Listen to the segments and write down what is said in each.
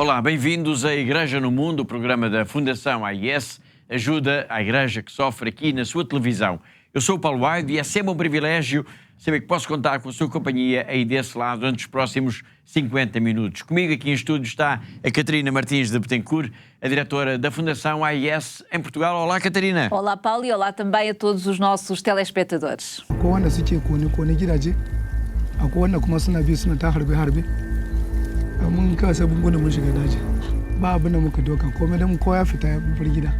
Olá, bem-vindos à Igreja no Mundo, o programa da Fundação AIS, ajuda à Igreja que sofre aqui na sua televisão. Eu sou o Paulo Aide e é sempre um privilégio saber que posso contar com a sua companhia aí desse lado durante os próximos 50 minutos. Comigo aqui em estúdio está a Catarina Martins de Betancourt, a diretora da Fundação AIS em Portugal. Olá, Catarina. Olá, Paulo, e olá também a todos os nossos telespectadores. Mun kasa bungo mun shiga daji ba abin da muka doka komai da mun koya fita ya bar gida.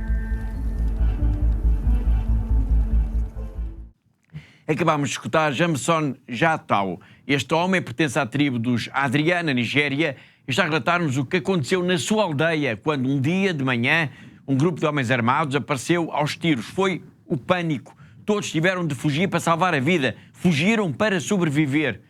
Acabámos de escutar Jamson Jatau. Este homem pertence à tribo dos Adria, na Nigéria, e está a relatar-nos o que aconteceu na sua aldeia quando um dia de manhã um grupo de homens armados apareceu aos tiros. Foi o pânico. Todos tiveram de fugir para salvar a vida. Fugiram para sobreviver.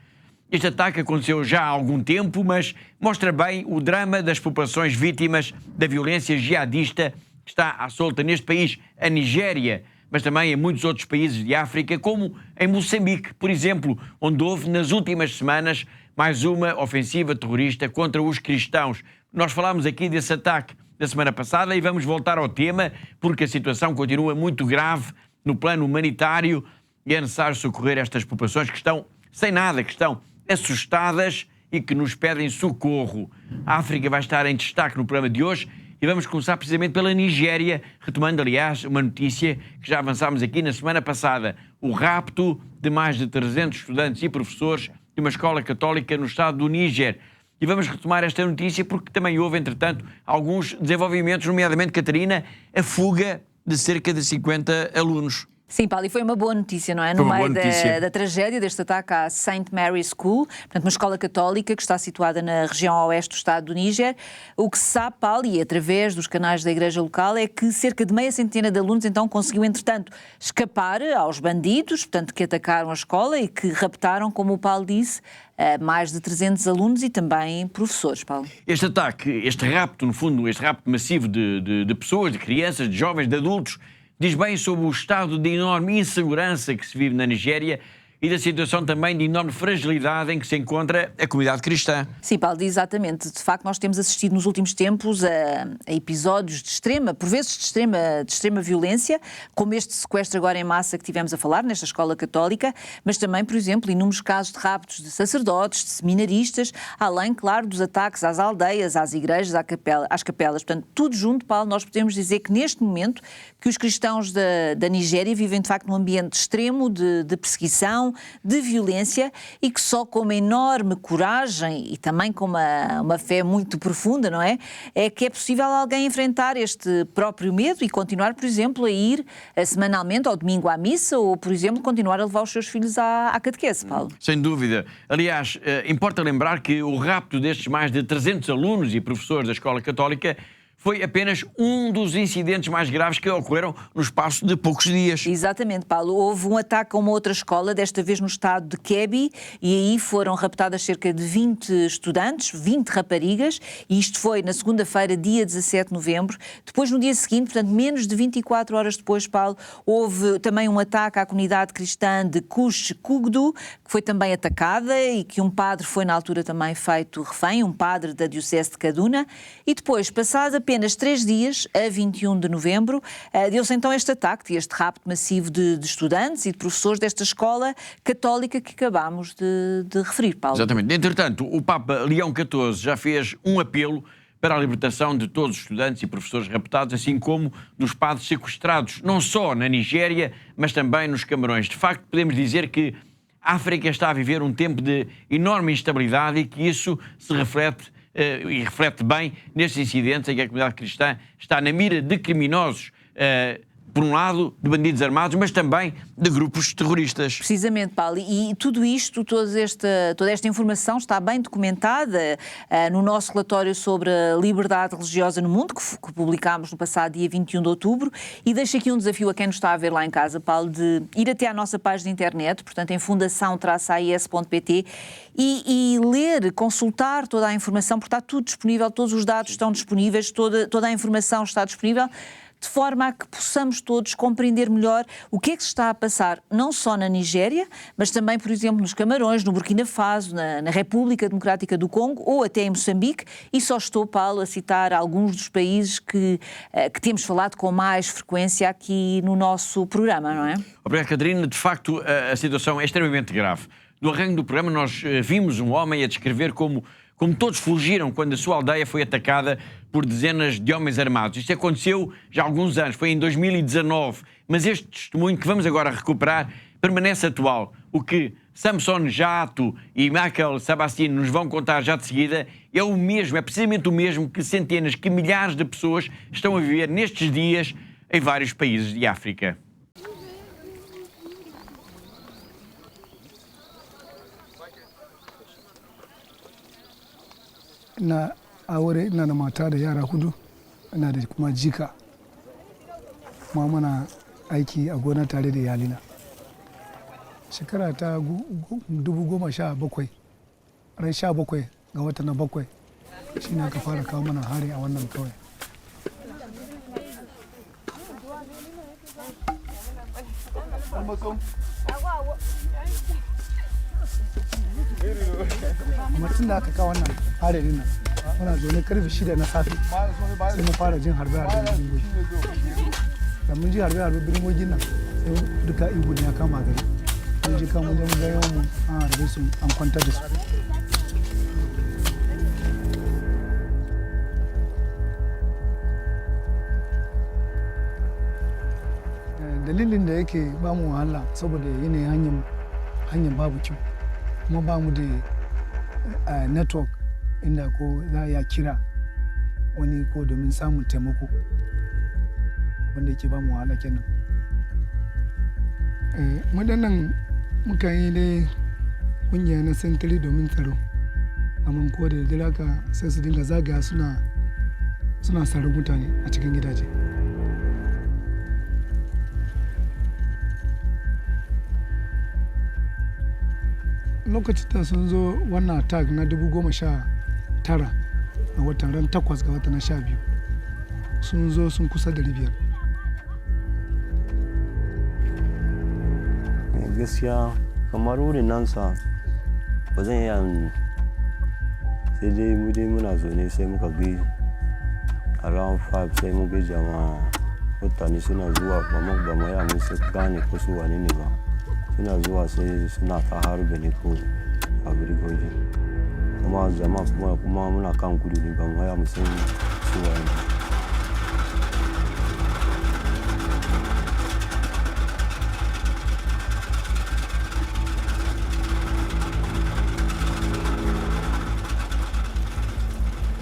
Este ataque aconteceu já há algum tempo, mas mostra bem o drama das populações vítimas da violência jihadista que está à solta neste país, a Nigéria, mas também em muitos outros países de África, como em Moçambique, por exemplo, onde houve nas últimas semanas mais uma ofensiva terrorista contra os cristãos. Nós falámos aqui desse ataque da semana passada e vamos voltar ao tema porque a situação continua muito grave no plano humanitário e é necessário socorrer estas populações que estão sem nada, que estão assustadas e que nos pedem socorro. A África vai estar em destaque no programa de hoje e vamos começar precisamente pela Nigéria, retomando, aliás, uma notícia que já avançámos aqui na semana passada: o rapto de mais de 300 estudantes e professores de uma escola católica no estado do Níger. E vamos retomar esta notícia porque também houve, entretanto, alguns desenvolvimentos, nomeadamente, Catarina, a fuga de cerca de 50 alunos. Sim, Paulo, e foi uma boa notícia, não é? No meio da tragédia deste ataque à St. Mary's School, portanto, uma escola católica que está situada na região oeste do estado do Níger. O que se sabe, Paulo, e através dos canais da igreja local, é que cerca de meia centena de alunos, então, conseguiu, entretanto, escapar aos bandidos, portanto, que atacaram a escola e que raptaram, como o Paulo disse, mais de 300 alunos e também professores, Paulo. Este ataque, este rapto, no fundo, este rapto massivo de pessoas, de crianças, de jovens, de adultos, diz bem sobre o estado de enorme insegurança que se vive na Nigéria e da situação também de enorme fragilidade em que se encontra a comunidade cristã. Sim, Paulo, exatamente. De facto, nós temos assistido nos últimos tempos a episódios de extrema, por vezes de extrema violência, como este sequestro agora em massa que tivemos a falar nesta escola católica, mas também, por exemplo, inúmeros casos de raptos de sacerdotes, de seminaristas, além, claro, dos ataques às aldeias, às igrejas, às capelas. Portanto, tudo junto, Paulo, nós podemos dizer que neste momento que os cristãos da Nigéria vivem, de facto, num ambiente extremo de perseguição, de violência, e que só com uma enorme coragem e também com uma fé muito profunda, não é? É que é possível alguém enfrentar este próprio medo e continuar, por exemplo, a ir semanalmente ao domingo à missa ou, por exemplo, continuar a levar os seus filhos à catequese, Paulo. Sem dúvida. Aliás, importa lembrar que o rapto destes mais de 300 alunos e professores da escola católica foi apenas um dos incidentes mais graves que ocorreram no espaço de poucos dias. Exatamente, Paulo. Houve um ataque a uma outra escola, desta vez no estado de Kebbi, e aí foram raptadas cerca de 20 estudantes, 20 raparigas, e isto foi na segunda-feira, dia 17 de novembro. Depois, no dia seguinte, portanto, menos de 24 horas depois, Paulo, houve também um ataque à comunidade cristã de Kush Kugdu, que foi também atacada e que um padre foi na altura também feito refém, um padre da diocese de Kaduna, e depois, passado apenas 3 dias, a 21 de novembro, deu-se então este ataque, este rapto massivo de estudantes e de professores desta escola católica que acabámos de referir, Paulo. Exatamente. Entretanto, o Papa Leão XIV já fez um apelo para a libertação de todos os estudantes e professores raptados, assim como dos padres sequestrados, não só na Nigéria, mas também nos Camarões. De facto, podemos dizer que a África está a viver um tempo de enorme instabilidade e que isso se reflete e reflete bem nestes incidentes em que a comunidade cristã está na mira de criminosos, por um lado, de bandidos armados, mas também de grupos terroristas. Precisamente, Paulo. E tudo isto, toda esta informação está bem documentada no nosso relatório sobre a liberdade religiosa no mundo, que publicámos no passado dia 21 de outubro, e deixo aqui um desafio a quem nos está a ver lá em casa, Paulo, de ir até à nossa página de internet, portanto em fundação-ais.pt, e ler, consultar toda a informação, porque está tudo disponível, todos os dados estão disponíveis, toda a informação está disponível. de forma a que possamos todos compreender melhor o que é que se está a passar, não só na Nigéria, mas também, por exemplo, nos Camarões, no Burkina Faso, na República Democrática do Congo ou até em Moçambique, e só estou, Paulo, a citar alguns dos países que temos falado com mais frequência aqui no nosso programa, não é? Obrigado, Catarina. De facto, a situação é extremamente grave. No arranque do programa nós vimos um homem a descrever como todos fugiram quando a sua aldeia foi atacada por dezenas de homens armados. Isto aconteceu já há alguns anos, foi em 2019, mas este testemunho que vamos agora recuperar permanece atual. O que Samson Jato e Michael Sabastino nos vão contar já de seguida é o mesmo, é precisamente o mesmo que centenas, que milhares de pessoas estão a viver nestes dias em vários países de África. Na aure ina da mata da yara hudu, ina da kuma jika, kuma muna aiki a gona tare da iyalina. Shekara ta 2017, ran 17 ga wata na 7 shi ne aka fara kawo mana hari a wannan kauye. Mutum da aka kawo wannan harin nan muna zaune karfe 6 na safe sai mu fara jin harbe-harbe na bingogi. Da mun ji harbe-harbe bingogin nan sai duka ihu ne ya kama gari. Mun ji kan mun ga yawan mu an harbe su an kwantar da su. Dalilin da yake ba mu wahala saboda yanayin hanyar babu kyau, kuma ba mu da network inda ko za a kira wani ko domin samun taimako, abinda yake ba mu wahala kenan. Waɗannan muka yi dai ƙungiya na sentiri domin tsaro, amma ko da dare haka sai su dinga zagaya suna tsaro mutane a cikin gidaje. Lokacin da sun zo wannan attack na 2019 a watan ran 8 ga wata na 12 sun zo sun kusa da 500. Gaskiya kamar wurin nan sa ba zan iya sai dai muna zaune sai muka bi around 5 sai mu ga jama'a mutane suna zuwa ba mu ya mun sai gane ko su wane ne ba. Suna zuwa sai suna ta harbe ne ko a birgoji, kuma jama'a kuma muna kan gudu ne ba mu ya musan cewa ne.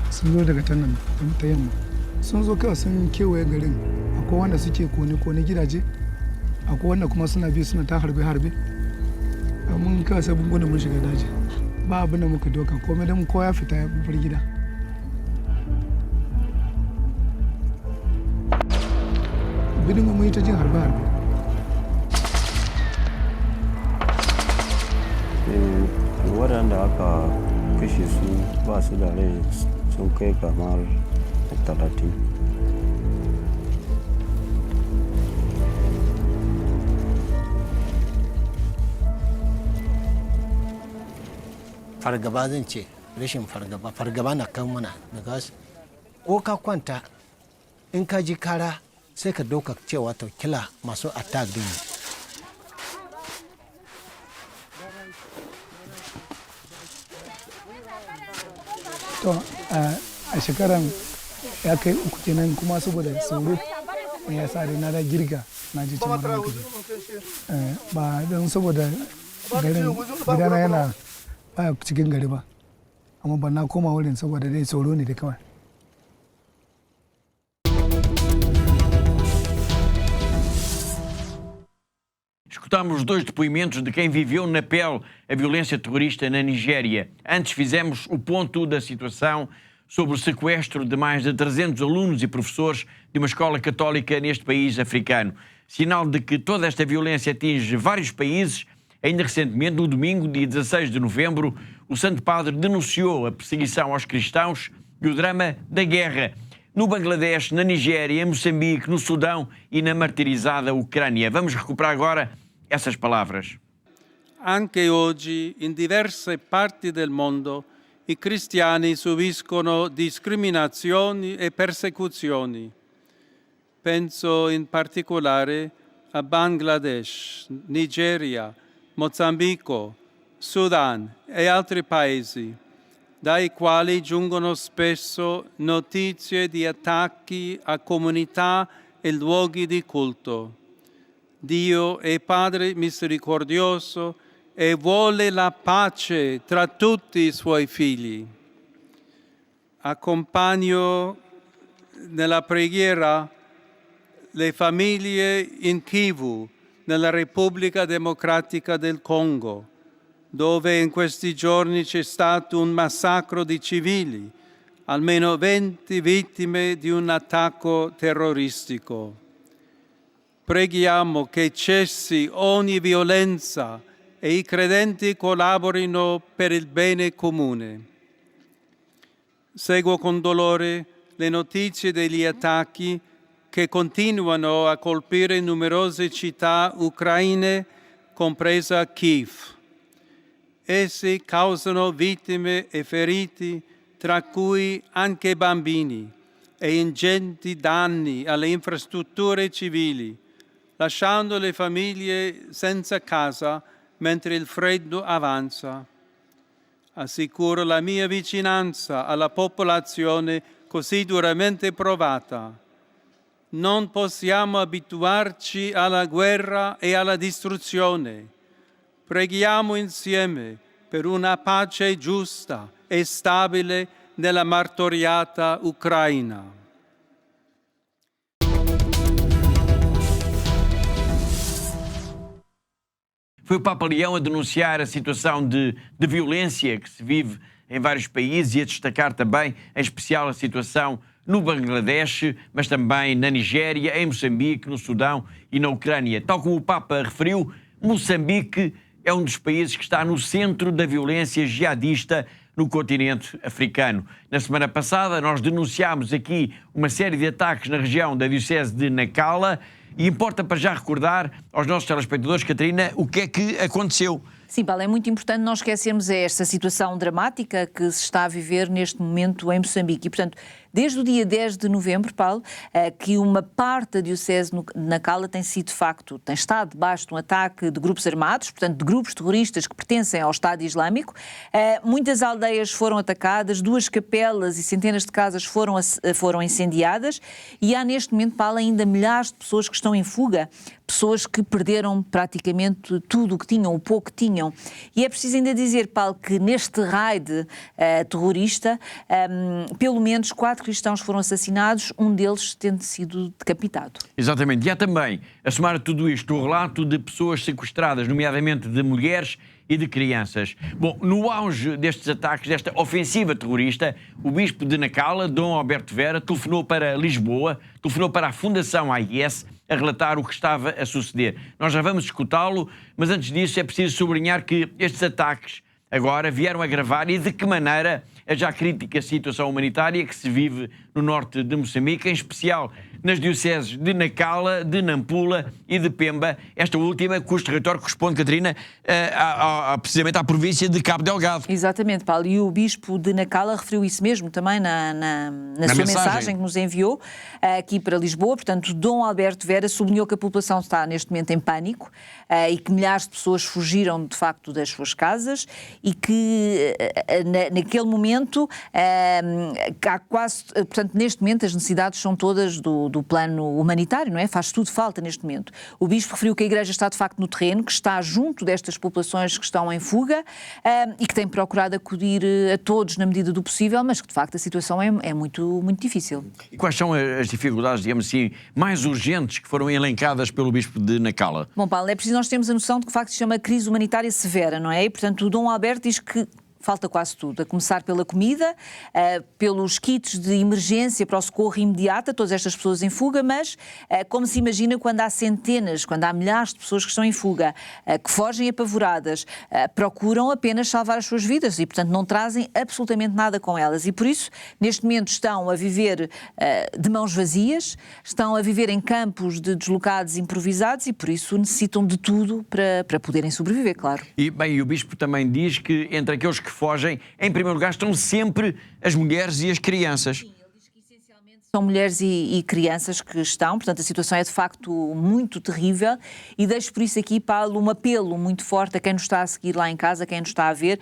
Sun zo daga nan ta yamma, sun zo kawai sun kewaye garin, akwai wanda suke kone gidaje, akwai wanda kuma suna bi suna ta harbe-harbe. Mun kawai sai mun mun shiga daji, ba abin da muka doka komai da kowa ya fita ya bar gida. Bidin mun yi ta jin harbe-harbe. Waɗanda aka kashe su ba su da rai sun kai kamar 30. Fargaba zan ce, rashin fargaba na kan mana daga ko ka kwanta in ka ji kara sai ka dauka cewa to kila masu attack din. To a shekaran ya kai 3 kenan, kuma saboda tsoro ya sa dai na da girga na ji cimar hankali, ba don saboda garin gidana yana baya cikin gari ba, amma ba na koma wurin saboda dai tsoro ne da kawai. Escutámos 2 depoimentos de quem viveu na pele a violência terrorista na Nigéria. Antes fizemos o ponto da situação sobre o sequestro de mais de 300 alunos e professores de uma escola católica neste país africano. Sinal de que toda esta violência atinge vários países. Ainda recentemente, no domingo, dia 16 de novembro, o Santo Padre denunciou a perseguição aos cristãos e o drama da guerra. no Bangladesh, na Nigéria, em Moçambique, no Sudão e na martirizada Ucrânia. Vamos recuperar agora essas palavras. Anche oggi, in diverse parti del mondo, i cristiani subiscono discriminazioni e persecuzioni. Penso in particolare a Bangladesh, Nigeria, Mozambico, Sudan e altri paesi, dai quali giungono spesso notizie di attacchi a comunità e luoghi di culto. Dio è Padre misericordioso e vuole la pace tra tutti i suoi figli. Accompagno nella preghiera le famiglie in Kivu, nella Repubblica Democratica del Congo, dove in questi giorni c'è stato un massacro di civili, almeno 20 vittime di un attacco terroristico. Preghiamo che cessi ogni violenza e i credenti collaborino per il bene comune. Seguo con dolore le notizie degli attacchi che continuano a colpire numerose città ucraine, compresa Kiev. Essi causano vittime e feriti, tra cui anche bambini, e ingenti danni alle infrastrutture civili, lasciando le famiglie senza casa mentre il freddo avanza. Assicuro la mia vicinanza alla popolazione così duramente provata. Non possiamo abituarci alla guerra e alla distruzione. Preghiamo insieme per una pace giusta e stabile nella martoriata Ucraina. Foi o Papa Leão a denunciar a situação de violência que se vive em vários países e a destacar também, em especial, a situação no Bangladesh, mas também na Nigéria, em Moçambique, no Sudão e na Ucrânia. Tal como o Papa referiu, Moçambique é um dos países que está no centro da violência jihadista no continente africano. Na semana passada, nós denunciámos aqui uma série de ataques na região da Diocese de Nacala e importa para já recordar aos nossos telespectadores, Catarina, o que é que aconteceu. Sim, Paulo, é muito importante não esquecermos esta situação dramática que se está a viver neste momento em Moçambique. E, portanto, desde o dia 10 de novembro, Paulo, que uma parte da Diocese de Nacala tem sido, de facto, tem estado debaixo de um ataque de grupos armados, portanto, de grupos terroristas que pertencem ao Estado Islâmico. Muitas aldeias foram atacadas, 2 capelas e centenas de casas foram incendiadas e há neste momento, Paulo, ainda milhares de pessoas que estão em fuga, pessoas que perderam praticamente tudo o que tinham, o pouco que tinham. E é preciso ainda dizer, Paulo, que neste raid terrorista, pelo menos 4 cristãos foram assassinados, um deles tendo sido decapitado. Exatamente. E há também, a somar a tudo isto, o relato de pessoas sequestradas, nomeadamente de mulheres e de crianças. Bom, no auge destes ataques, desta ofensiva terrorista, o bispo de Nacala, Dom Alberto Vera, telefonou para Lisboa, telefonou para a Fundação AIS, a relatar o que estava a suceder. Nós já vamos escutá-lo, mas antes disso é preciso sublinhar que estes ataques agora vieram agravar e de que maneira a já crítica situação humanitária que se vive no norte de Moçambique, em especial nas dioceses de Nacala, de Nampula e de Pemba, esta última cujo território corresponde, Catarina, precisamente à província de Cabo Delgado. Exatamente, Paulo, e o bispo de Nacala referiu isso mesmo também na sua mensagem que nos enviou aqui para Lisboa. Portanto, Dom Alberto Vera sublinhou que a população está neste momento em pânico e que milhares de pessoas fugiram de facto das suas casas e que naquele momento há quase, portanto, neste momento as necessidades são todas do plano humanitário, não é? Faz tudo falta neste momento. O bispo referiu que a Igreja está de facto no terreno, que está junto destas populações que estão em fuga e que tem procurado acudir a todos na medida do possível, mas que de facto a situação é muito, muito difícil. E quais são as dificuldades, digamos assim, mais urgentes que foram elencadas pelo bispo de Nacala? Bom, Paulo, é preciso nós termos a noção de que de facto se chama crise humanitária severa, não é? E portanto o Dom Alberto diz que falta quase tudo, a começar pela comida, pelos kits de emergência para o socorro imediato a todas estas pessoas em fuga, mas como se imagina quando há centenas, quando há milhares de pessoas que estão em fuga, que fogem apavoradas, procuram apenas salvar as suas vidas e, portanto, não trazem absolutamente nada com elas. E por isso, neste momento, estão a viver de mãos vazias, estão a viver em campos de deslocados improvisados e, por isso, necessitam de tudo para poderem sobreviver, claro. E, bem, o Bispo também diz que entre aqueles que fogem, em primeiro lugar, estão sempre as mulheres e as crianças. São mulheres e crianças que estão, portanto a situação é de facto muito terrível e deixo por isso aqui, Paulo, um apelo muito forte a quem nos está a seguir lá em casa, a quem nos está a ver,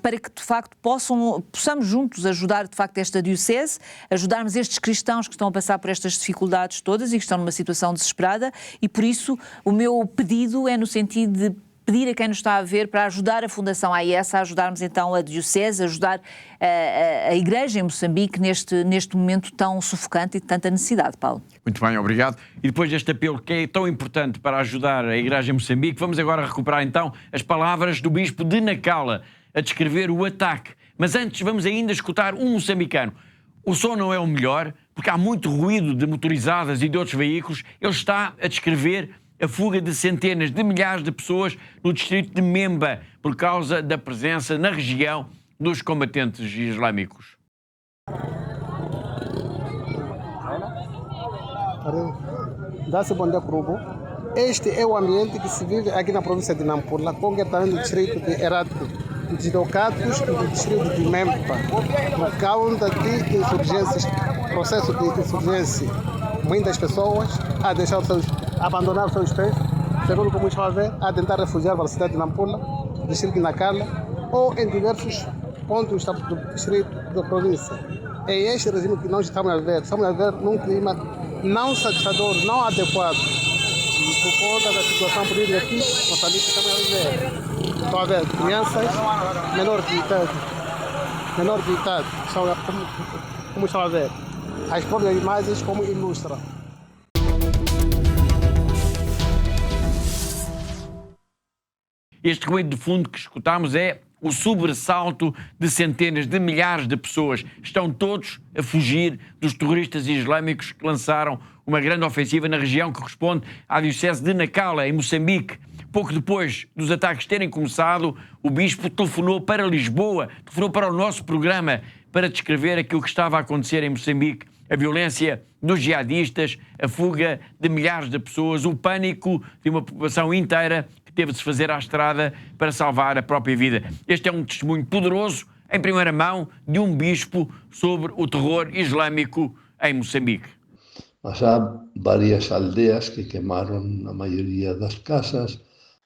para que de facto possamos juntos ajudar de facto esta diocese, ajudarmos estes cristãos que estão a passar por estas dificuldades todas e que estão numa situação desesperada e por isso o meu pedido é no sentido de pedir a quem nos está a ver para ajudar a Fundação AIS, a ajudarmos então a Diocese, a ajudar a Igreja em Moçambique neste momento tão sufocante e de tanta necessidade, Paulo. Muito bem, obrigado. E depois deste apelo que é tão importante para ajudar a Igreja em Moçambique, vamos agora recuperar então as palavras do Bispo de Nacala a descrever o ataque. Mas antes vamos ainda escutar um moçambicano. O som não é o melhor, porque há muito ruído de motorizadas e de outros veículos. Ele está a descrever a fuga de centenas de milhares de pessoas no distrito de Memba por causa da presença na região dos combatentes islâmicos. Este é o ambiente que se vive aqui na província de Nampula, concretamente no distrito de Herate, deslocados do distrito de Memba, por causa de insurgências, processo de insurgência. Muitas pessoas abandonar seus pés, segundo como estão a ver, a tentar refugiar para a cidade de Nampula, distrito de Nacala, ou em diversos pontos do distrito da província. É este regime que nós estamos a ver num clima não satisfatório, não adequado, por conta da situação política aqui, Moçambique estamos a viver. Estão a ver crianças menor de idade, como estão a ver. As próprias imagens como ilustram. Este ruído de fundo que escutamos é o sobressalto de centenas de milhares de pessoas. Estão todos a fugir dos terroristas islâmicos que lançaram uma grande ofensiva na região que corresponde à Diocese de Nacala, em Moçambique. Pouco depois dos ataques terem começado, o Bispo telefonou para Lisboa, telefonou para o nosso programa para descrever aquilo que estava a acontecer em Moçambique. A violência dos jihadistas, a fuga de milhares de pessoas, o pânico de uma população inteira que teve de se fazer à estrada para salvar a própria vida. Este é um testemunho poderoso, em primeira mão, de um bispo sobre o terror islâmico em Moçambique. Mas há várias aldeas que quemaron a maioria das casas,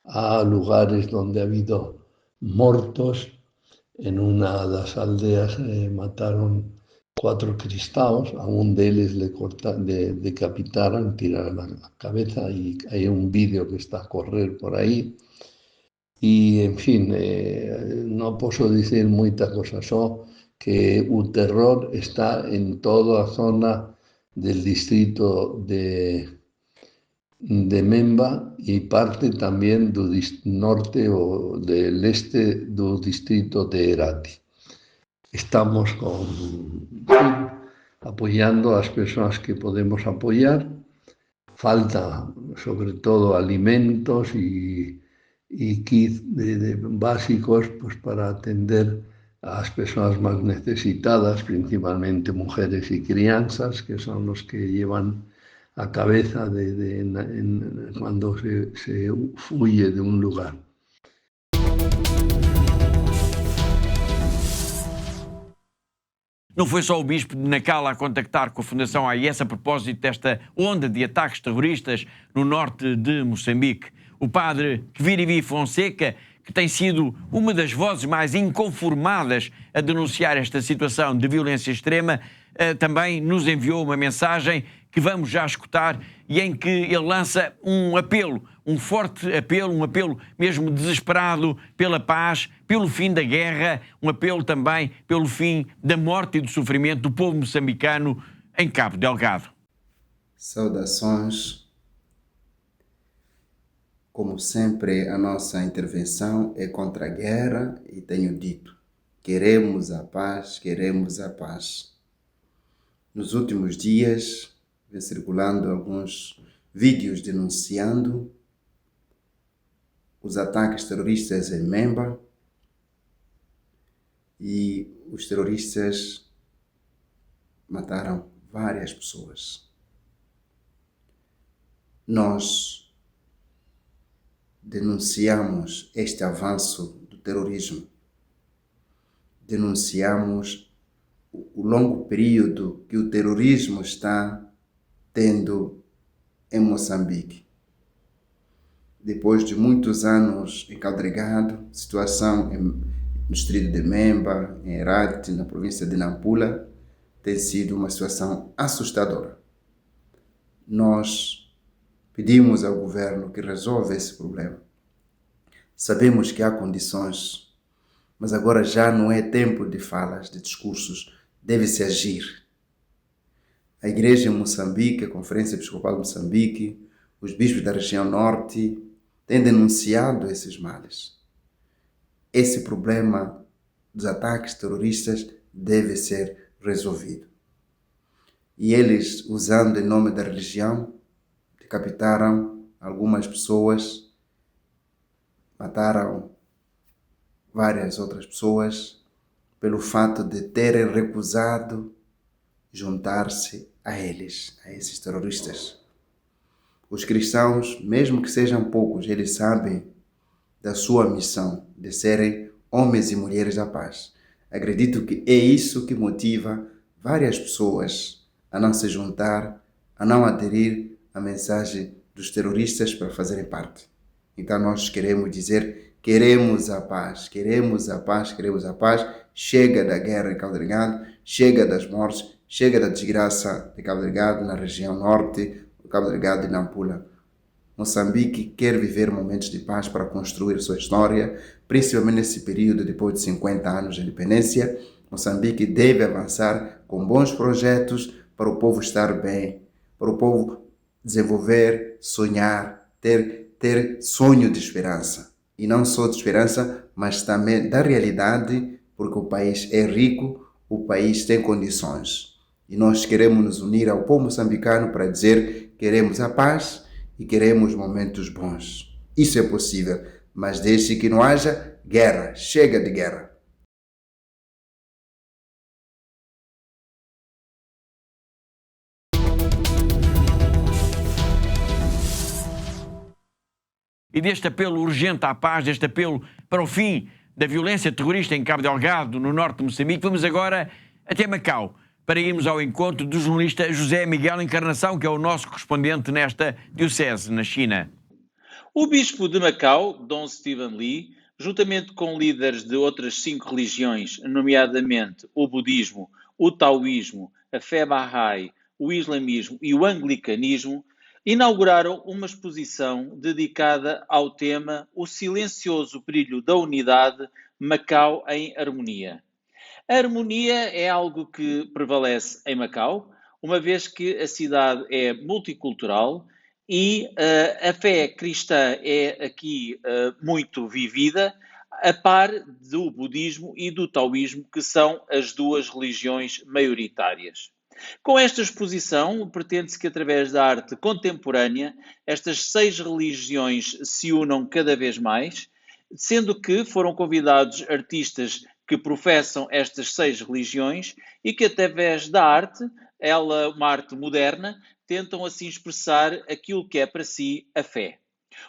há lugares onde ha habido mortos. En una das aldeas mataron 4 cristãos, a un deles le decapitaron, tiraron a cabeza y hay un vídeo que está a correr por aí. E, en fin, non posso dizer moita cosa, só que o terror está en toda a zona del distrito de Memba y parte también do norte o del este do distrito de Herati. Estamos apoyando a las personas que podemos apoyar. Falta sobre todo alimentos y kits básicos pues, para atender a las personas más necesitadas, principalmente mujeres y crianzas, que son los que llevan a cabeza cuando se huye de un lugar. Não foi só o Bispo de Nacala a contactar com a Fundação AIS a propósito desta onda de ataques terroristas no norte de Moçambique. O padre Quirivi Fonseca, que tem sido uma das vozes mais inconformadas a denunciar esta situação de violência extrema, também nos enviou uma mensagem que vamos já escutar e em que ele lança um apelo, um forte apelo, um apelo mesmo desesperado pela paz, pelo fim da guerra, um apelo também pelo fim da morte e do sofrimento do povo moçambicano em Cabo Delgado. Saudações. Como sempre, a nossa intervenção é contra a guerra e tenho dito, Queremos a paz, queremos a paz. Nos últimos dias, vem circulando alguns vídeos denunciando os ataques terroristas em Memba, e os terroristas mataram várias pessoas. Nós denunciamos este avanço do terrorismo, denunciamos o longo período que o terrorismo está tendo em Moçambique. Depois de muitos anos em Cabo Delgado, situação no distrito de Memba, em Herat, na província de Nampula, tem sido uma situação assustadora. Nós pedimos ao governo que resolva esse problema. Sabemos que há condições, mas agora já não é tempo de falas, de discursos, deve-se agir. A igreja em Moçambique, a Conferência Episcopal de Moçambique, os bispos da região norte têm denunciado esses males. Esse problema dos ataques terroristas deve ser resolvido. E eles, usando em nome da religião, decapitaram algumas pessoas, mataram várias outras pessoas pelo fato de terem recusado juntar-se a eles, a esses terroristas. Os cristãos, mesmo que sejam poucos, eles sabem da sua missão de serem homens e mulheres da paz. Acredito que é isso que motiva várias pessoas a não se juntar, a não aderir à mensagem dos terroristas para fazerem parte. Então nós queremos dizer, queremos a paz, queremos a paz, queremos a paz. Chega da guerra em Cabo Delgado, chega das mortes, chega da desgraça de Cabo Delgado na região norte, do Cabo Delgado e Nampula. Moçambique quer viver momentos de paz para construir sua história, principalmente nesse período depois de 50 anos de independência. Moçambique deve avançar com bons projetos para o povo estar bem, para o povo desenvolver, sonhar, ter sonho de esperança. E não só de esperança, mas também da realidade, porque o país é rico, o país tem condições. E nós queremos nos unir ao povo moçambicano para dizer que queremos a paz e queremos momentos bons. Isso é possível, mas desde que não haja guerra. Chega de guerra. E deste apelo urgente à paz, deste apelo para o fim da violência terrorista em Cabo Delgado, no norte de Moçambique, vamos agora até Macau, para irmos ao encontro do jornalista José Miguel Encarnação, que é o nosso correspondente nesta diocese, na China. O bispo de Macau, Dom Stephen Lee, juntamente com líderes de outras 5 religiões, nomeadamente o budismo, o taoísmo, a fé Bahá'í, o islamismo e o anglicanismo, inauguraram uma exposição dedicada ao tema O Silencioso Brilho da Unidade, Macau em Harmonia. A harmonia é algo que prevalece em Macau, uma vez que a cidade é multicultural e a fé cristã é aqui muito vivida, a par do budismo e do taoísmo, que são as 2 religiões maioritárias. Com esta exposição, pretende-se que através da arte contemporânea, estas 6 religiões se unam cada vez mais, sendo que foram convidados artistas que professam estas 6 religiões e que através da arte, ela uma arte moderna, tentam assim expressar aquilo que é para si a fé.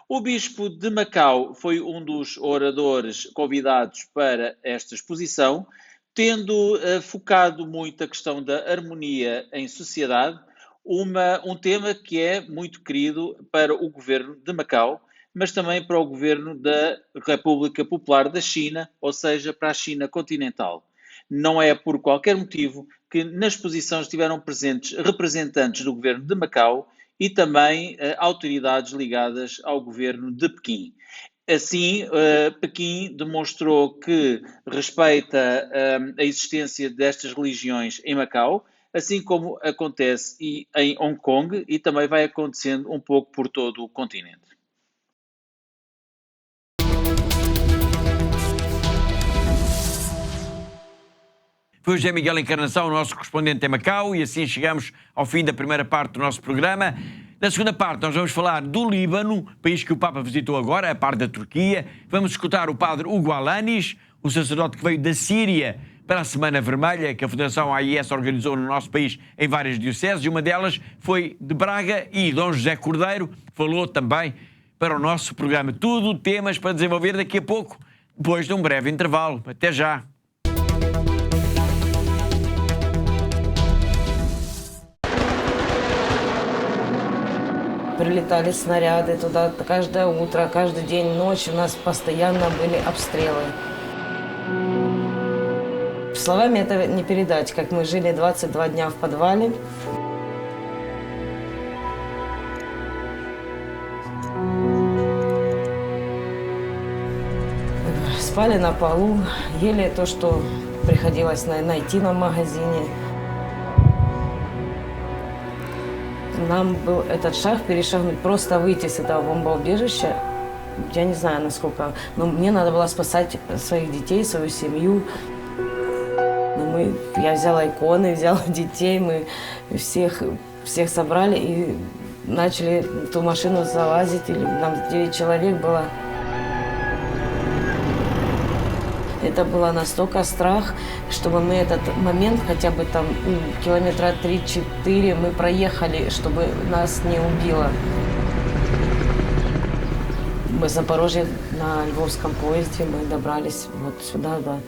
O bispo de Macau foi um dos oradores convidados para esta exposição, tendo focado muito a questão da harmonia em sociedade, um tema que é muito querido para o governo de Macau, mas também para o governo da República Popular da China, ou seja, para a China continental. Não é por qualquer motivo que na exposição estiveram presentes representantes do governo de Macau e também autoridades ligadas ao governo de Pequim. Assim, Pequim demonstrou que respeita a existência destas religiões em Macau, assim como acontece em Hong Kong e também vai acontecendo um pouco por todo o continente. Foi o José Miguel Encarnação, o nosso correspondente em Macau, e assim chegamos ao fim da primeira parte do nosso programa. Na segunda parte nós vamos falar do Líbano, país que o Papa visitou agora, a par da Turquia. Vamos escutar o padre Hugo Alanis, o sacerdote que veio da Síria para a Semana Vermelha, que a Fundação AIS organizou no nosso país em várias dioceses, e uma delas foi de Braga, e Dom José Cordeiro falou também para o nosso programa. Tudo temas para desenvolver daqui a pouco, depois de um breve intervalo. Até já! Прилетали снаряды туда каждое утро, каждый день, ночь. У нас постоянно были обстрелы. Словами это не передать, как мы жили 22 дня в подвале. Спали на полу, ели то, что приходилось найти на магазине. Нам был этот шаг перешагнуть, просто выйти с этого бомбоубежища. Я не знаю, насколько, но мне надо было спасать своих детей, свою семью. Я взяла иконы, взяла детей, мы всех собрали и начали в ту машину залазить. Нам 9 человек было. Это было настолько страх, чтобы мы этот момент, хотя бы там километра 3-4 мы проехали, чтобы нас не убило. Мы в Запорожье на Львовском поезде, мы добрались вот сюда, да.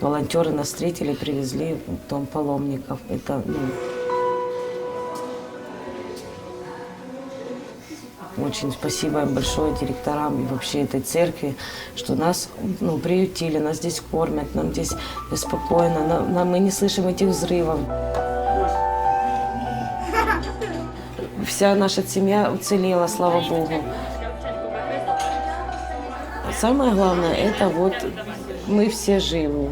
Волонтеры нас встретили, привезли в дом паломников. Это, очень спасибо им большое директорам и вообще этой церкви, что нас приютили, нас здесь кормят, нам здесь спокойно, мы не слышим этих взрывов. Вся наша семья уцелела, слава Богу. Самое главное, это вот мы все живы.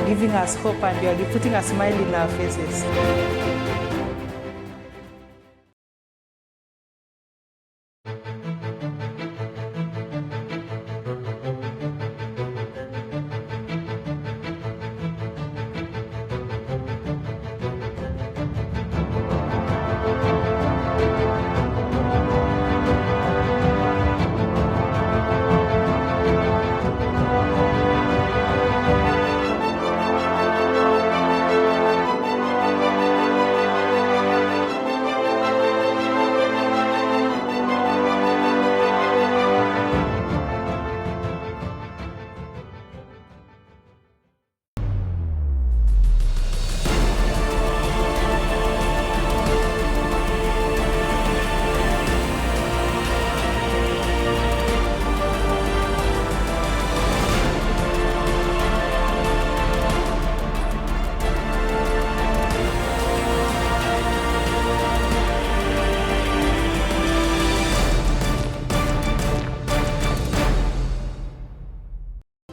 Giving us hope and you are putting a smile in our faces.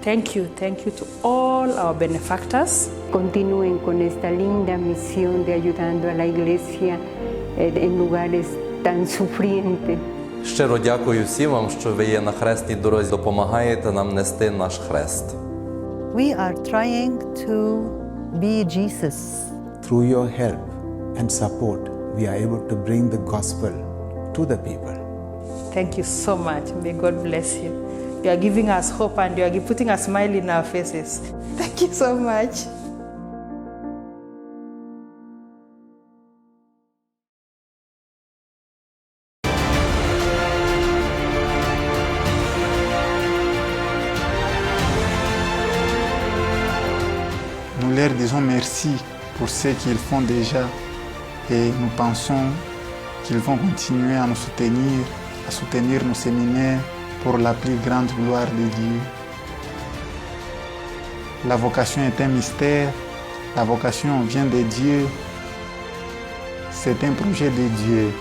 Thank you to all our benefactors. Continúen con esta linda misión de ayudando a la Iglesia en lugares tan sufrientes. Щиро дякую всім вам, що ви є на хресній дорозі, допомагаєте нам нести наш хрест. We are trying to be Jesus. Through your help and support, we are able to bring the gospel to the people. Thank you so much. May God bless you. You are giving us hope and you are putting a smile in our faces. Thank you so much. Nous leur disons merci pour ce qu'ils font déjà et nous pensons qu'ils vont continuer à nous soutenir, à soutenir nos séminaires pour la plus grande gloire de Dieu. La vocation est un mystère, la vocation vient de Dieu, c'est un projet de Dieu.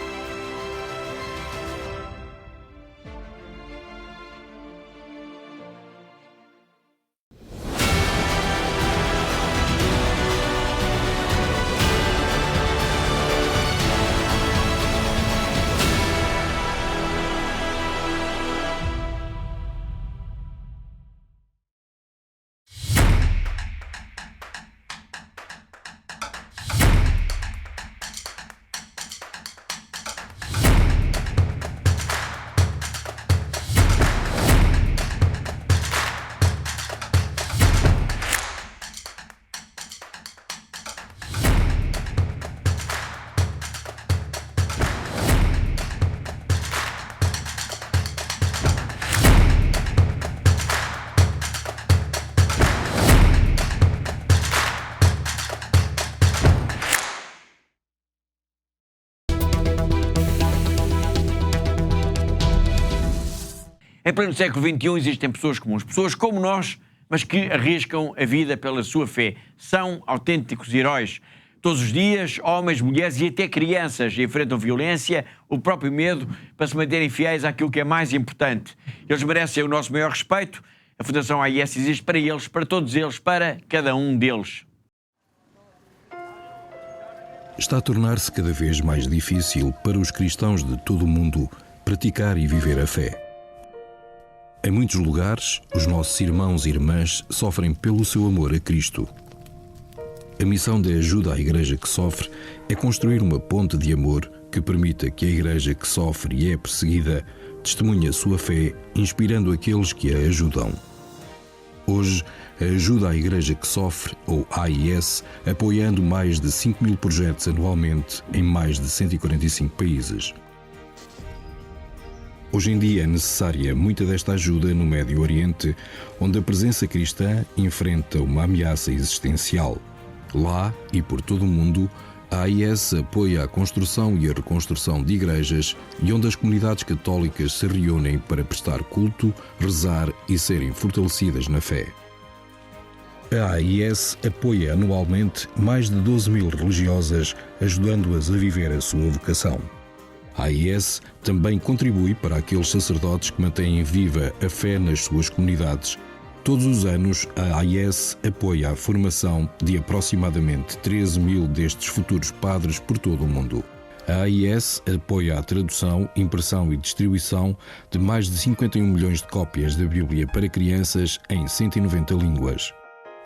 Em pleno século XXI existem pessoas comuns, pessoas como nós, mas que arriscam a vida pela sua fé. São autênticos heróis. Todos os dias, homens, mulheres e até crianças enfrentam violência, o próprio medo, para se manterem fiéis àquilo que é mais importante. Eles merecem o nosso maior respeito. A Fundação AIS existe para eles, para todos eles, para cada um deles. Está a tornar-se cada vez mais difícil para os cristãos de todo o mundo praticar e viver a fé. Em muitos lugares, os nossos irmãos e irmãs sofrem pelo seu amor a Cristo. A missão da ajuda à Igreja que sofre é construir uma ponte de amor que permita que a Igreja que sofre e é perseguida testemunhe a sua fé, inspirando aqueles que a ajudam. Hoje, a ajuda à Igreja que sofre, ou AIS, apoiando mais de 5.000 projetos anualmente em mais de 145 países. Hoje em dia é necessária muita desta ajuda no Médio Oriente, onde a presença cristã enfrenta uma ameaça existencial. Lá e por todo o mundo, a AIS apoia a construção e a reconstrução de igrejas e onde as comunidades católicas se reúnem para prestar culto, rezar e serem fortalecidas na fé. A AIS apoia anualmente mais de 12.000 religiosas, ajudando-as a viver a sua vocação. A AIS também contribui para aqueles sacerdotes que mantêm viva a fé nas suas comunidades. Todos os anos, a AIS apoia a formação de aproximadamente 13.000 destes futuros padres por todo o mundo. A AIS apoia a tradução, impressão e distribuição de mais de 51 milhões de cópias da Bíblia para crianças em 190 línguas.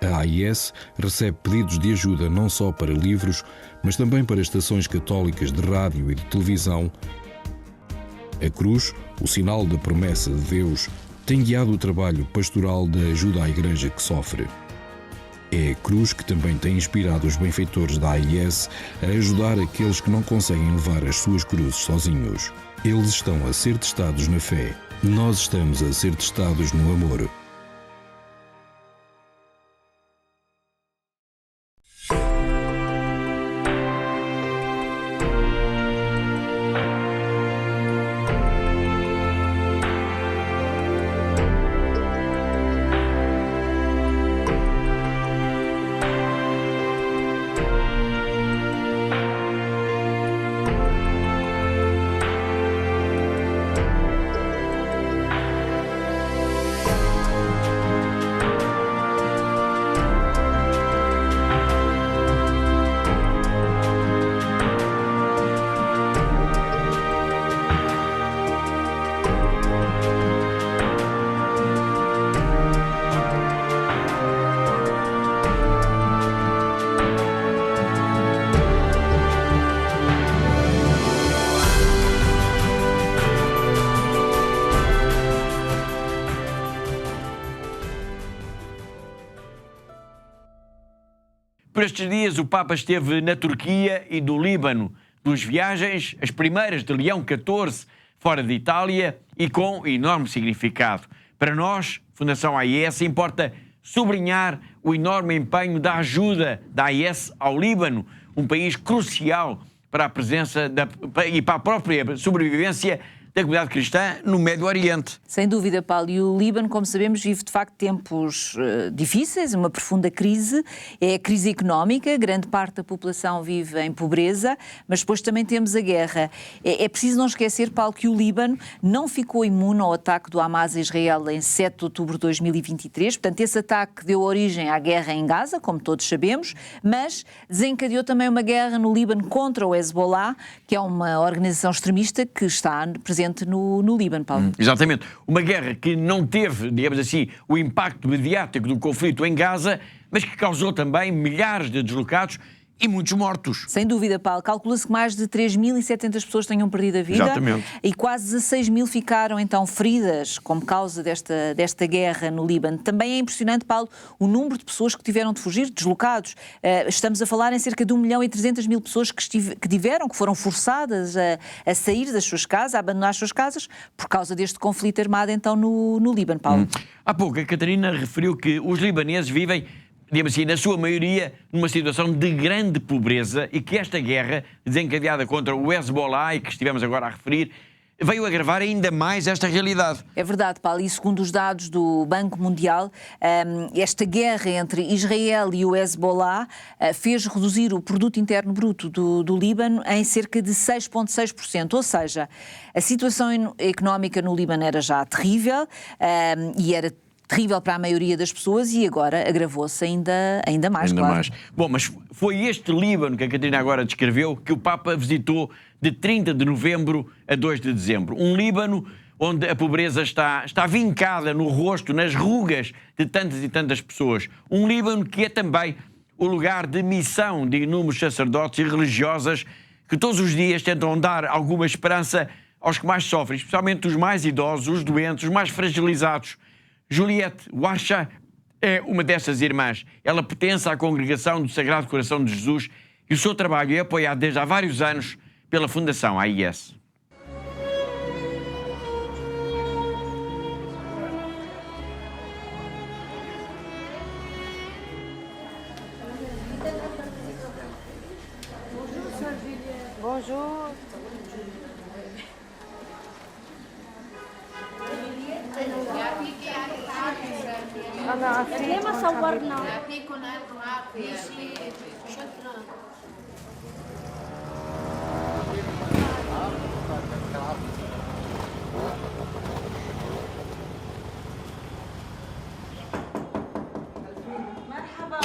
A AIS recebe pedidos de ajuda não só para livros, mas também para estações católicas de rádio e de televisão. A cruz, o sinal da promessa de Deus, tem guiado o trabalho pastoral da ajuda à Igreja que sofre. É a cruz que também tem inspirado os benfeitores da AIS a ajudar aqueles que não conseguem levar as suas cruzes sozinhos. Eles estão a ser testados na fé. Nós estamos a ser testados no amor. Por estes dias, o Papa esteve na Turquia e no Líbano. Duas viagens, as primeiras de Leão XIV, fora de Itália, e com enorme significado. Para nós, Fundação AIS, importa sublinhar o enorme empenho da ajuda da AIS ao Líbano, um país crucial para a presença e para a própria sobrevivência da comunidade cristã no Médio Oriente. Sem dúvida, Paulo. E o Líbano, como sabemos, vive de facto tempos difíceis, uma profunda crise. É a crise económica, grande parte da população vive em pobreza, mas depois também temos a guerra. É preciso não esquecer, Paulo, que o Líbano não ficou imune ao ataque do Hamas a Israel em 7 de outubro de 2023. Portanto, esse ataque deu origem à guerra em Gaza, como todos sabemos, mas desencadeou também uma guerra no Líbano contra o Hezbollah, que é uma organização extremista que está presente no Líbano, Paulo. Exatamente. Uma guerra que não teve, digamos assim, o impacto mediático do conflito em Gaza, mas que causou também milhares de deslocados e muitos mortos. Sem dúvida, Paulo. Calcula-se que mais de 3.700 pessoas tenham perdido a vida. Exatamente. E quase 16.000 ficaram, então, feridas como causa desta guerra no Líbano. Também é impressionante, Paulo, o número de pessoas que tiveram de fugir, deslocados. Estamos a falar em cerca de 1.300.000 pessoas que foram forçadas a sair das suas casas, a abandonar as suas casas, por causa deste conflito armado, então, no Líbano, Paulo. Há pouco, a Catarina referiu que os libaneses vivem, digamos assim, na sua maioria, numa situação de grande pobreza e que esta guerra, desencadeada contra o Hezbollah, e que estivemos agora a referir, veio agravar ainda mais esta realidade. É verdade, Paulo, e segundo os dados do Banco Mundial, esta guerra entre Israel e o Hezbollah fez reduzir o produto interno bruto do Líbano em cerca de 6,6%, ou seja, a situação económica no Líbano era já terrível e era terrível para a maioria das pessoas e agora agravou-se ainda mais, claro. Mais. Bom, mas foi este Líbano que a Catarina agora descreveu que o Papa visitou de 30 de novembro a 2 de dezembro. Um Líbano onde a pobreza está vincada no rosto, nas rugas de tantas e tantas pessoas. Um Líbano que é também o lugar de missão de inúmeros sacerdotes e religiosas que todos os dias tentam dar alguma esperança aos que mais sofrem, especialmente os mais idosos, os doentes, os mais fragilizados. Juliette Warsha é uma dessas irmãs. Ela pertence à congregação do Sagrado Coração de Jesus e o seu trabalho é apoiado desde há vários anos pela Fundação AIS. Bonjour. أنا ليه ما صورنا؟ يعطيكم ألف عافية. شكرا. مرحبا.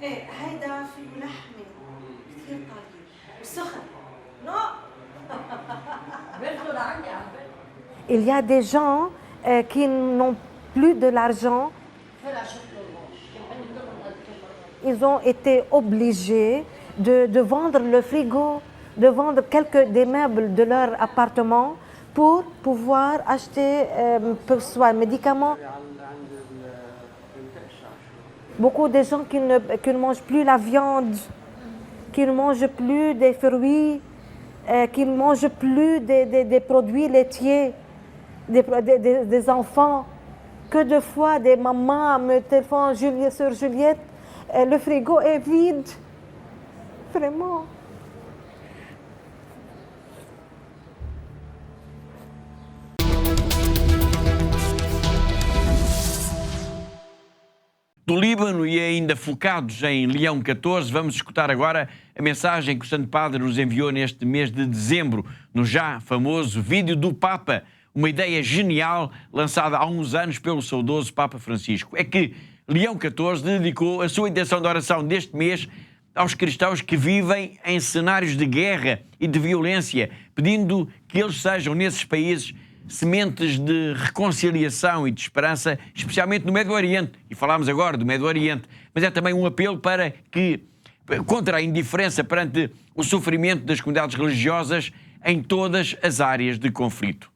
هيدا فيه لحمة كثير طيب وسخن. Il y a des gens qui n'ont plus de l'argent. Ils ont été obligés de vendre le frigo, de vendre des meubles de leur appartement pour pouvoir acheter soit médicaments. Beaucoup de gens qui ne mangent plus la viande, qui ne mangent plus des fruits, qui ne mangent plus des produits laitiers, des enfants. Que de fois des mamans me téléphonent, Sœur Juliette, le frigo est vide. Vraiment. Do Líbano e ainda focados em Leão XIV, vamos escutar agora a mensagem que o Santo Padre nos enviou neste mês de dezembro, no já famoso vídeo do Papa, uma ideia genial lançada há uns anos pelo saudoso Papa Francisco. É que Leão XIV dedicou a sua intenção de oração deste mês aos cristãos que vivem em cenários de guerra e de violência, pedindo que eles sejam, nesses países, sementes de reconciliação e de esperança, especialmente no Médio Oriente. E falámos agora do Médio Oriente, mas é também um apelo para que, contra a indiferença perante o sofrimento das comunidades religiosas em todas as áreas de conflito.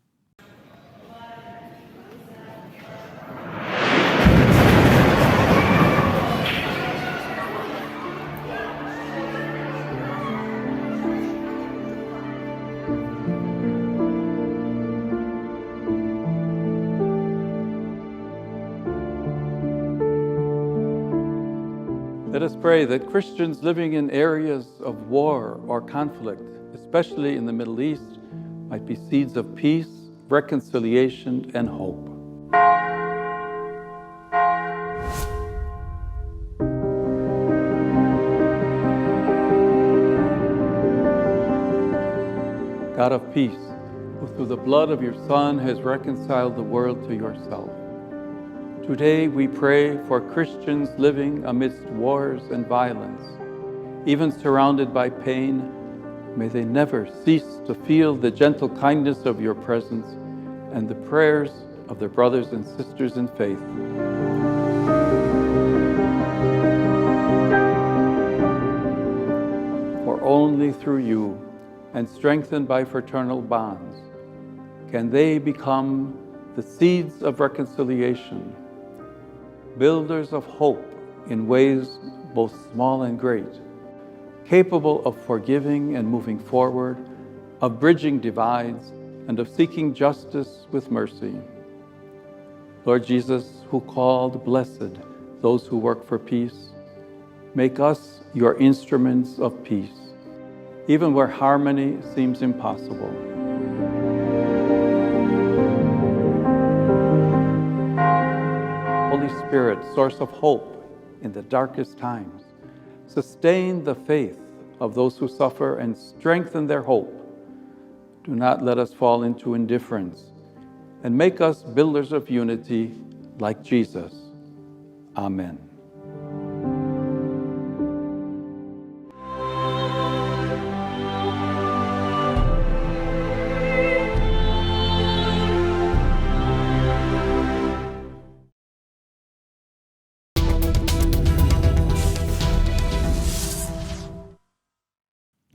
Let us pray that Christians living in areas of war or conflict, especially in the Middle East, might be seeds of peace, reconciliation, and hope. God of peace, who through the blood of your Son has reconciled the world to yourself, today we pray for Christians living amidst wars and violence, even surrounded by pain. May they never cease to feel the gentle kindness of your presence and the prayers of their brothers and sisters in faith. For only through you, and strengthened by fraternal bonds, can they become the seeds of reconciliation, builders of hope in ways both small and great, capable of forgiving and moving forward, of bridging divides, and of seeking justice with mercy. Lord Jesus, who called blessed those who work for peace, make us your instruments of peace, even where harmony seems impossible. Holy Spirit, source of hope in the darkest times, sustain the faith of those who suffer and strengthen their hope. Do not let us fall into indifference, and make us builders of unity like Jesus. Amen.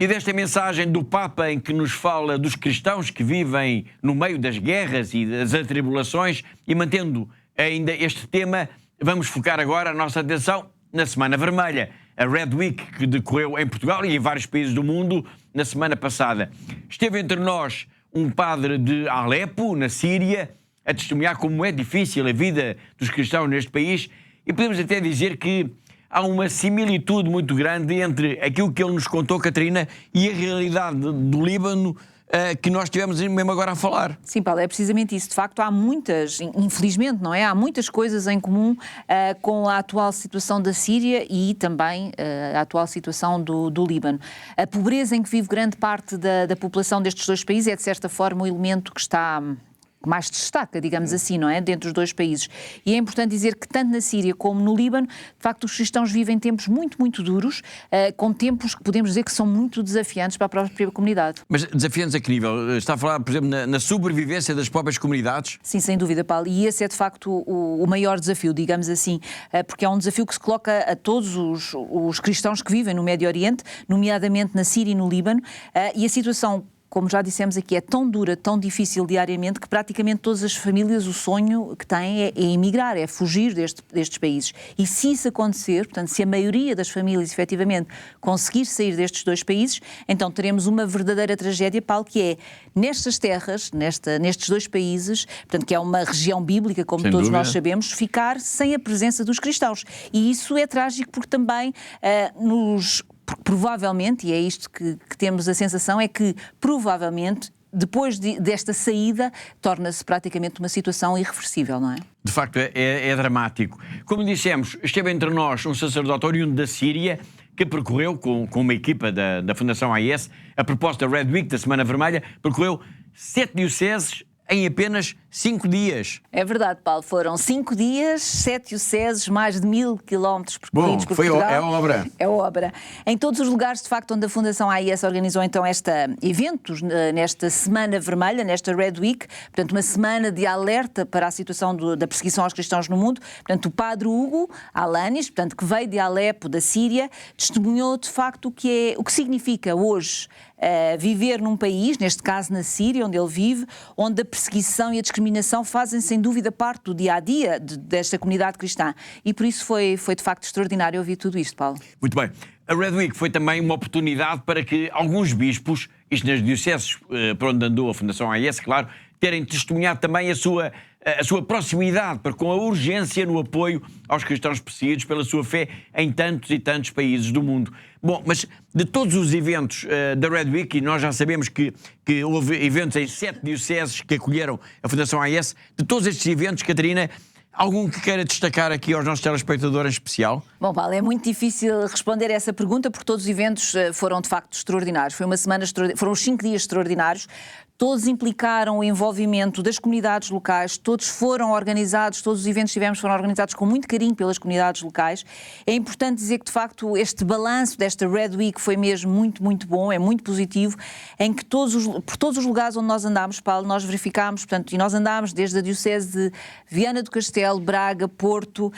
E desta mensagem do Papa em que nos fala dos cristãos que vivem no meio das guerras e das atribulações, e mantendo ainda este tema, vamos focar agora a nossa atenção na Semana Vermelha, a Red Week, que decorreu em Portugal e em vários países do mundo na semana passada. Esteve entre nós um padre de Alepo, na Síria, a testemunhar como é difícil a vida dos cristãos neste país, e podemos até dizer que há uma similitude muito grande entre aquilo que ele nos contou, Catarina, e a realidade do Líbano que nós estivemos mesmo agora a falar. Sim, Paulo, é precisamente isso. De facto, há muitas, infelizmente, não é? Há muitas coisas em comum com a atual situação da Síria e também a atual situação do Líbano. A pobreza em que vive grande parte da população destes dois países é, de certa forma, o elemento que mais destaca, digamos assim, não é? Dentro dos dois países. E é importante dizer que tanto na Síria como no Líbano, de facto, os cristãos vivem tempos muito, muito duros, com tempos que podemos dizer que são muito desafiantes para a própria comunidade. Mas desafiantes a que nível? Está a falar, por exemplo, na sobrevivência das próprias comunidades? Sim, sem dúvida, Paulo. E esse é, de facto, o maior desafio, digamos assim, porque é um desafio que se coloca a todos os cristãos que vivem no Médio Oriente, nomeadamente na Síria e no Líbano, e a situação, como já dissemos aqui, é tão dura, tão difícil diariamente, que praticamente todas as famílias o sonho que têm é emigrar, é fugir destes países. E se isso acontecer, portanto, se a maioria das famílias efetivamente conseguir sair destes dois países, então teremos uma verdadeira tragédia, Paulo, que é nestas terras, nestes dois países, portanto, que é uma região bíblica, como sem todos dúvida nós sabemos, ficar sem a presença dos cristãos. E isso é trágico porque também provavelmente, e é isto que temos a sensação, é que provavelmente depois desta saída torna-se praticamente uma situação irreversível, não é? De facto, é dramático. Como dissemos, esteve entre nós um sacerdote oriundo da Síria que percorreu, com uma equipa da Fundação AIS, a proposta Red Week da Semana Vermelha, percorreu 7 dioceses em apenas 5 dias. É verdade, Paulo. Foram 5 dias, 7 dioceses, mais de 1000 quilómetros percorridos por Portugal. É obra. É obra. Em todos os lugares, de facto, onde a Fundação AIS organizou então eventos nesta Semana Vermelha, nesta Red Week, portanto, uma semana de alerta para a situação da perseguição aos cristãos no mundo. Portanto, o padre Hugo Alanis, portanto, que veio de Alepo, da Síria, testemunhou de facto o que significa hoje viver num país, neste caso na Síria, onde ele vive, onde a perseguição e a discriminação fazem sem dúvida parte do dia-a-dia desta comunidade cristã. E por isso foi de facto extraordinário ouvir tudo isto, Paulo. Muito bem. A Red Week foi também uma oportunidade para que alguns bispos, isto nas dioceses por onde andou a Fundação AIS, claro, terem testemunhado também a sua proximidade com a urgência no apoio aos cristãos perseguidos pela sua fé em tantos e tantos países do mundo. Bom, mas de todos os eventos da Red Week, e nós já sabemos que houve eventos em 7 dioceses que acolheram a Fundação AIS, de todos estes eventos, Catarina, algum que queira destacar aqui aos nossos telespectadores em especial? Bom, Paulo, é muito difícil responder a essa pergunta porque todos os eventos foram de facto extraordinários. Foi uma semana foram os 5 dias extraordinários. Todos implicaram o envolvimento das comunidades locais, todos foram organizados, todos os eventos que tivemos foram organizados com muito carinho pelas comunidades locais. É importante dizer que, de facto, este balanço desta Red Week foi mesmo muito, muito bom, é muito positivo, em que por todos os lugares onde nós andámos, Paulo, nós verificámos, portanto, e nós andámos desde a Diocese de Viana do Castelo, Braga, Porto,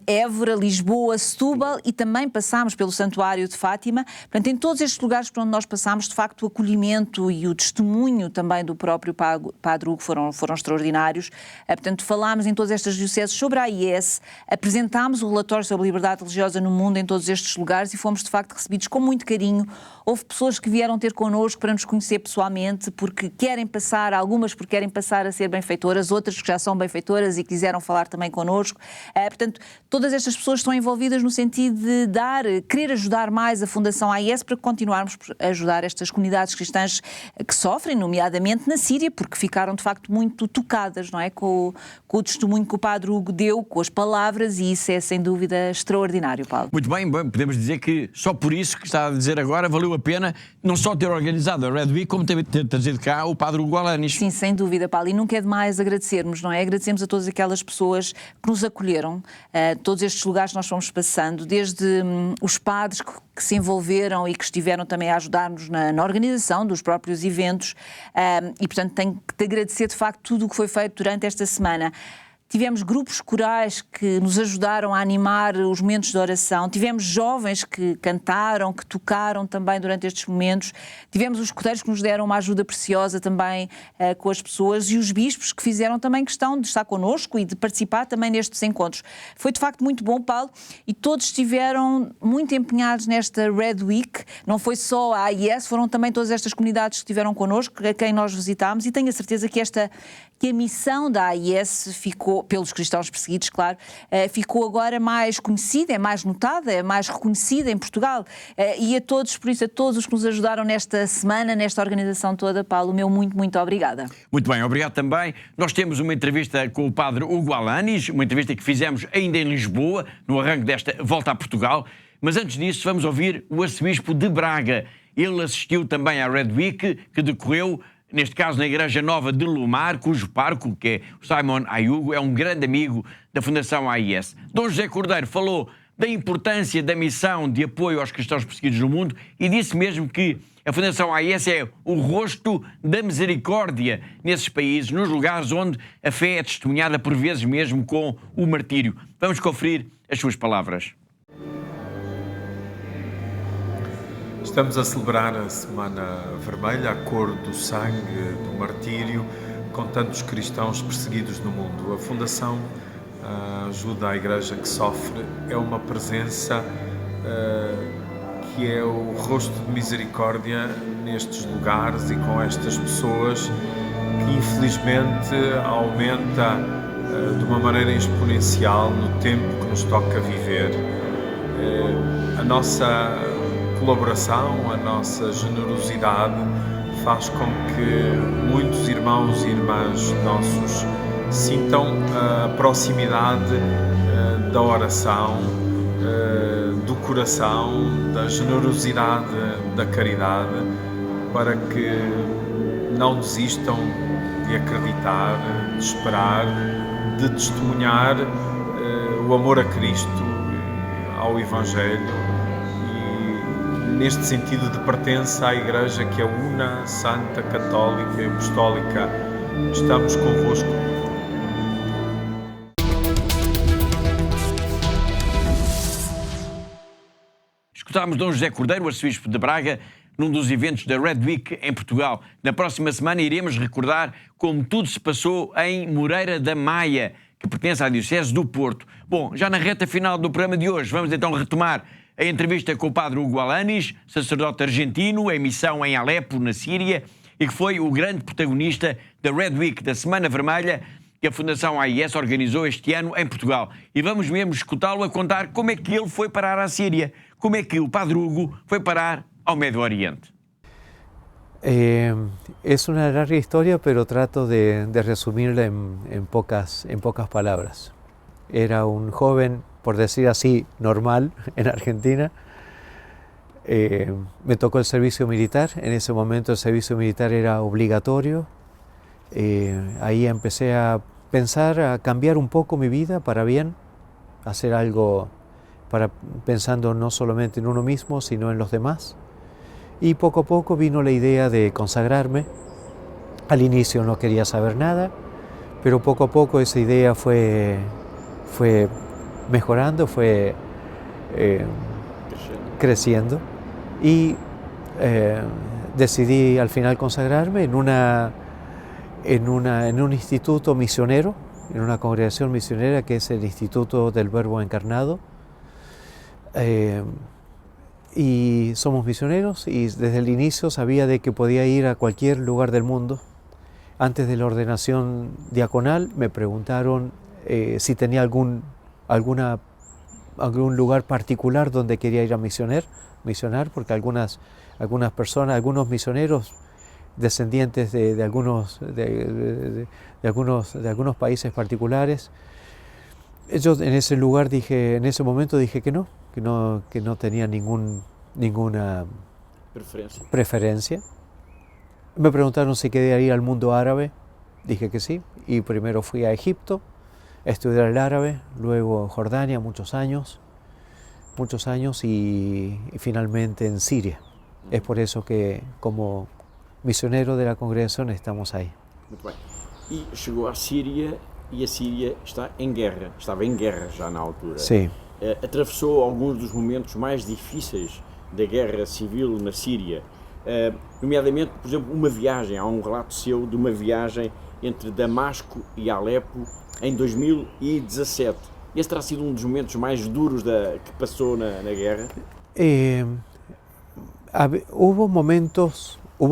Évora, Lisboa, Lisboa, Setúbal e também passámos pelo Santuário de Fátima. Portanto, em todos estes lugares por onde nós passámos, de facto, o acolhimento e o testemunho também do próprio Padre Hugo foram extraordinários. Portanto, falámos em todas estas dioceses sobre a AIS, apresentámos o relatório sobre a liberdade religiosa no mundo em todos estes lugares e fomos, de facto, recebidos com muito carinho. Houve pessoas que vieram ter connosco para nos conhecer pessoalmente, porque querem passar, algumas porque querem passar a ser benfeitoras, outras que já são benfeitoras e quiseram falar também connosco. Portanto, todas estas pessoas estão envolvidas no sentido de querer ajudar mais a Fundação AIS para continuarmos a ajudar estas comunidades cristãs que sofrem, nomeadamente na Síria, porque ficaram de facto muito tocadas, não é? Com o testemunho que o Padre Hugo deu, com as palavras, e isso é sem dúvida extraordinário, Paulo. Muito bem, podemos dizer que só por isso que está a dizer agora valeu a pena não só ter organizado a Red Week, como ter trazido cá o Padre Hugo Alanis. Sim, sem dúvida, Paulo, e nunca é demais agradecermos, não é? Agradecemos a todas aquelas pessoas que nos acolheram, todos estes lugares que nós fomos passando, desde os padres que se envolveram e que estiveram também a ajudar-nos na organização dos próprios eventos, e portanto tenho que te agradecer de facto tudo o que foi feito durante esta semana. Tivemos grupos corais que nos ajudaram a animar os momentos de oração. Tivemos jovens que cantaram, que tocaram também durante estes momentos. Tivemos os escuteiros que nos deram uma ajuda preciosa também com as pessoas e os bispos que fizeram também questão de estar connosco e de participar também nestes encontros. Foi de facto muito bom, Paulo, e todos estiveram muito empenhados nesta Red Week. Não foi só a AIS, foram também todas estas comunidades que estiveram connosco, a quem nós visitámos, e tenho a certeza que a missão da AIS ficou, pelos cristãos perseguidos, claro, ficou agora mais conhecida, é mais notada, é mais reconhecida em Portugal. E a todos, por isso, a todos os que nos ajudaram nesta semana, nesta organização toda, Paulo, o meu muito obrigada. Muito bem, obrigado também. Nós temos uma entrevista com o Padre Hugo Alanis, uma entrevista que fizemos ainda em Lisboa, no arranque desta volta a Portugal. Mas antes disso, vamos ouvir o arcebispo de Braga. Ele assistiu também à Red Week, que decorreu neste caso na Igreja Nova de Lumar, cujo pároco, que é o Simon Ayugo, é um grande amigo da Fundação AIS. Dom José Cordeiro falou da importância da missão de apoio aos cristãos perseguidos no mundo e disse mesmo que a Fundação AIS é o rosto da misericórdia nesses países, nos lugares onde a fé é testemunhada por vezes mesmo com o martírio. Vamos conferir as suas palavras. Estamos a celebrar a Semana Vermelha, a cor do sangue, do martírio, com tantos cristãos perseguidos no mundo. A Fundação ajuda a Igreja que sofre, é uma presença que é o rosto de misericórdia nestes lugares e com estas pessoas, que infelizmente aumenta de uma maneira exponencial no tempo que nos toca viver. A nossa colaboração, a nossa generosidade faz com que muitos irmãos e irmãs nossos sintam a proximidade da oração, do coração, da generosidade, da caridade, para que não desistam de acreditar, de esperar, de testemunhar o amor a Cristo, ao Evangelho. Neste sentido de pertença à Igreja que é una, santa, católica e apostólica. Estamos convosco. Escutámos Dom José Cordeiro, arcebispo de Braga, num dos eventos da Red Week em Portugal. Na próxima semana iremos recordar como tudo se passou em Moreira da Maia, que pertence à Diocese do Porto. Bom, já na reta final do programa de hoje, vamos então retomar a entrevista com o Padre Hugo Alanis, sacerdote argentino em missão em Alepo, na Síria, e que foi o grande protagonista da Red Week, da Semana Vermelha, que a Fundação AIS organizou este ano em Portugal. E vamos mesmo escutá-lo a contar como é que ele foi parar à Síria, como é que o Padre Hugo foi parar ao Médio Oriente. Es una larga historia, pero trato de resumirla en pocas palabras. Era un joven, por decir así, normal en Argentina. Me tocó el servicio militar. En ese momento el servicio militar era obligatorio. Ahí empecé a pensar, a cambiar un poco mi vida para bien, hacer algo pensando no solamente en uno mismo, sino en los demás. Y poco a poco vino la idea de consagrarme. Al inicio no quería saber nada, pero poco a poco esa idea fue mejorando, fue creciendo y decidí al final consagrarme en un instituto misionero, en una congregación misionera que es el Instituto del Verbo Encarnado. Y somos misioneros y desde el inicio sabía de que podía ir a cualquier lugar del mundo. Antes de la ordenación diaconal me preguntaron si tenía algún lugar particular donde quería ir a misionar, porque algunas personas, algunos misioneros descendientes de algunos países particulares, yo en ese momento dije que no tenía ninguna preferencia. Me preguntaron si quería ir al mundo árabe, dije que sí, y primero fui a Egipto a estudiar el árabe, luego Jordania muchos años y finalmente en Siria. Es por eso que como misionero de la congregación estamos ahí. Muito bem. E chegou à Síria e a Síria estava em guerra já na altura. Sim. Atravessou alguns dos momentos mais difíceis da guerra civil na Síria, nomeadamente, por exemplo, uma viagem, há um relato seu de uma viagem entre Damasco e Alepo em 2017. Esse terá sido um dos momentos mais duros que passou na guerra? Hubo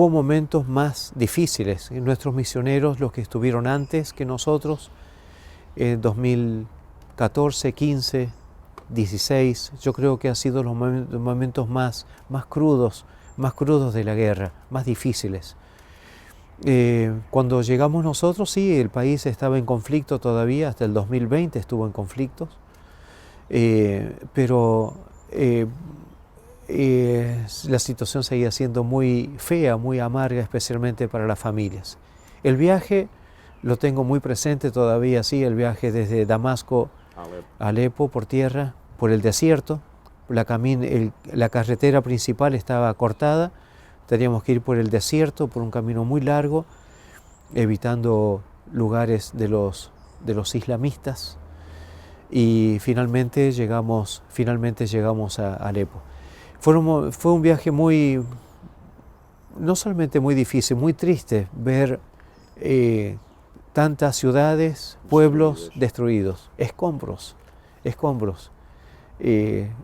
momentos más difíciles. Nuestros misioneros, los que estuvieron antes que nosotros, en 2014, 15, 16, yo creo que han sido los momentos más crudos de la guerra, más difíciles. Cuando llegamos nosotros, sí, el país estaba en conflicto todavía, hasta el 2020 estuvo en conflictos, pero la situación seguía siendo muy fea, muy amarga, especialmente para las familias. El viaje lo tengo muy presente todavía, sí, el viaje desde Damasco a Alepo por tierra, por el desierto. La carretera principal estaba cortada, teníamos que ir por el desierto, por un camino muy largo, evitando lugares de los islamistas, y finalmente llegamos a Alepo. Fue un viaje no solamente muy difícil, muy triste ver tantas ciudades, pueblos destruidos, escombros.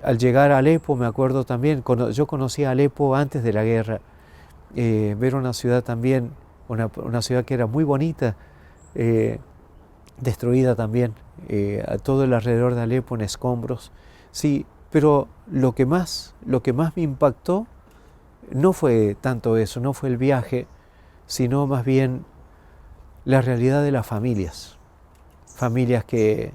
Al llegar a Alepo, me acuerdo también, yo conocí a Alepo antes de la guerra, ver una ciudad también, una ciudad que era muy bonita, destruida también, a todo el alrededor de Alepo en escombros. Sí, pero lo que más me impactó no fue tanto eso, no fue el viaje, sino más bien la realidad de las familias que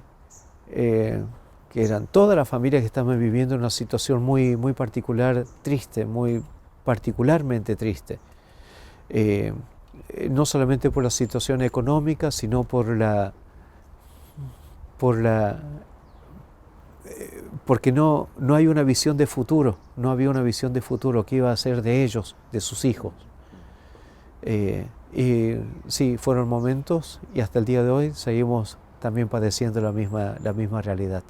eran todas las familias que estaban viviendo una situación muy particular, triste, muy particularmente triste. No solamente por la situación económica, sino porque no hay una visión de futuro, no había una visión de futuro que iba a ser de ellos, de sus hijos. Y sí, fueron momentos, y hasta el día de hoy seguimos también padeciendo la misma realidad.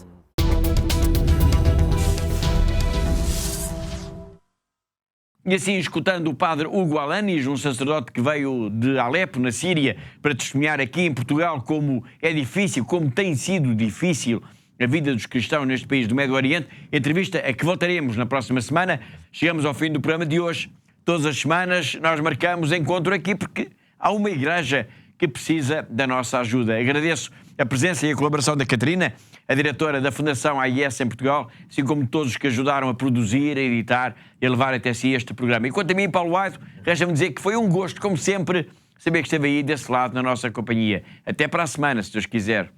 E assim, escutando o padre Hugo Alanis, um sacerdote que veio de Alepo, na Síria, para testemunhar aqui em Portugal como é difícil, como tem sido difícil a vida dos cristãos neste país do Médio Oriente, entrevista a que voltaremos na próxima semana. Chegamos ao fim do programa de hoje. Todas as semanas nós marcamos encontro aqui porque há uma igreja que precisa da nossa ajuda. Agradeço a presença e a colaboração da Catarina, a diretora da Fundação AIS em Portugal, assim como todos os que ajudaram a produzir, a editar e a levar até si este programa. E quanto a mim, Paulo Aido, resta-me dizer que foi um gosto, como sempre, saber que esteve aí desse lado na nossa companhia. Até para a semana, se Deus quiser.